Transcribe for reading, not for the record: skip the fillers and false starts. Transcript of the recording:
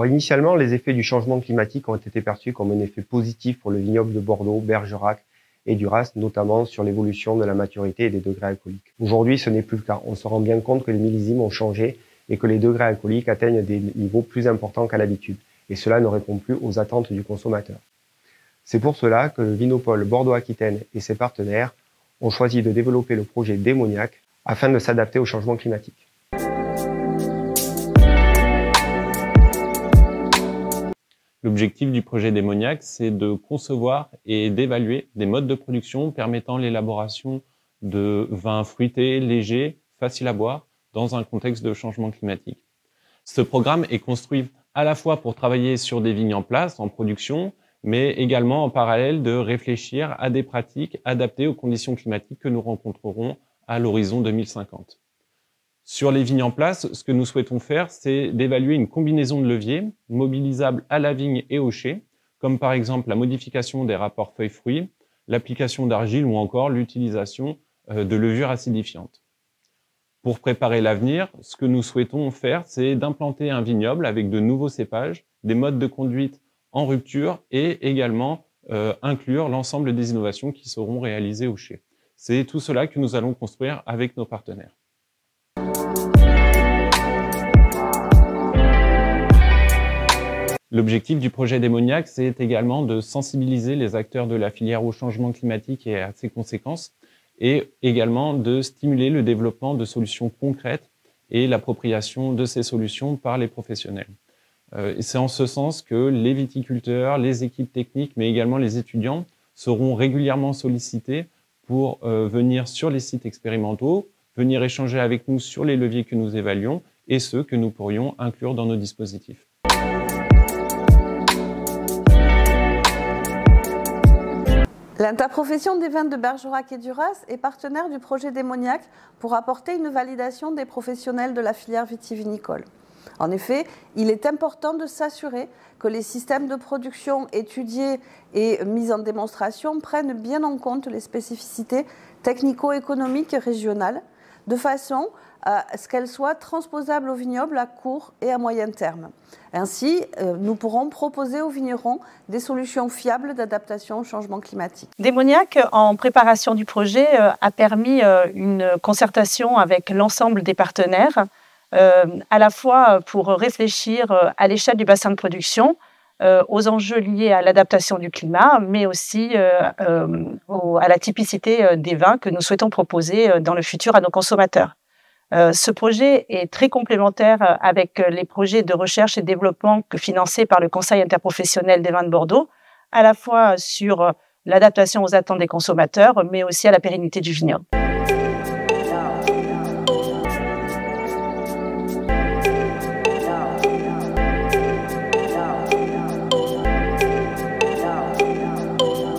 Alors initialement, les effets du changement climatique ont été perçus comme un effet positif pour le vignoble de Bordeaux, Bergerac et Duras, notamment sur l'évolution de la maturité et des degrés alcooliques. Aujourd'hui, ce n'est plus le cas. On se rend bien compte que les millésimes ont changé et que les degrés alcooliques atteignent des niveaux plus importants qu'à l'habitude. Et cela ne répond plus aux attentes du consommateur. C'est pour cela que le Vinopole Bordeaux-Aquitaine et ses partenaires ont choisi de développer le projet Démoniaque afin de s'adapter au changement climatique. L'objectif du projet Démoniaque, c'est de concevoir et d'évaluer des modes de production permettant l'élaboration de vins fruités, légers, faciles à boire, dans un contexte de changement climatique. Ce programme est construit à la fois pour travailler sur des vignes en place, en production, mais également en parallèle de réfléchir à des pratiques adaptées aux conditions climatiques que nous rencontrerons à l'horizon 2050. Sur les vignes en place, ce que nous souhaitons faire, c'est d'évaluer une combinaison de leviers mobilisables à la vigne et au chai, comme par exemple la modification des rapports feuilles-fruits, l'application d'argile ou encore l'utilisation de levures acidifiantes. Pour préparer l'avenir, ce que nous souhaitons faire, c'est d'implanter un vignoble avec de nouveaux cépages, des modes de conduite en rupture et également inclure l'ensemble des innovations qui seront réalisées au chai. C'est tout cela que nous allons construire avec nos partenaires. L'objectif du projet Démoniaque, c'est également de sensibiliser les acteurs de la filière au changement climatique et à ses conséquences, et également de stimuler le développement de solutions concrètes et l'appropriation de ces solutions par les professionnels. C'est en ce sens que les viticulteurs, les équipes techniques, mais également les étudiants seront régulièrement sollicités pour venir sur les sites expérimentaux, venir échanger avec nous sur les leviers que nous évaluons et ceux que nous pourrions inclure dans nos dispositifs. L'interprofession des vins de Bergerac et Duras est partenaire du projet Démoniaque pour apporter une validation des professionnels de la filière vitivinicole. En effet, il est important de s'assurer que les systèmes de production étudiés et mis en démonstration prennent bien en compte les spécificités technico-économiques régionales, de façon à ce qu'elles soient transposables au vignoble à court et à moyen terme. Ainsi, nous pourrons proposer aux vignerons des solutions fiables d'adaptation au changement climatique. Démoniaque, en préparation du projet, a permis une concertation avec l'ensemble des partenaires, à la fois pour réfléchir à l'échelle du bassin de production, aux enjeux liés à l'adaptation du climat, mais aussi à la typicité des vins que nous souhaitons proposer dans le futur à nos consommateurs. Ce projet est très complémentaire avec les projets de recherche et développement financés par le Conseil interprofessionnel des vins de Bordeaux, à la fois sur l'adaptation aux attentes des consommateurs, mais aussi à la pérennité du vignoble.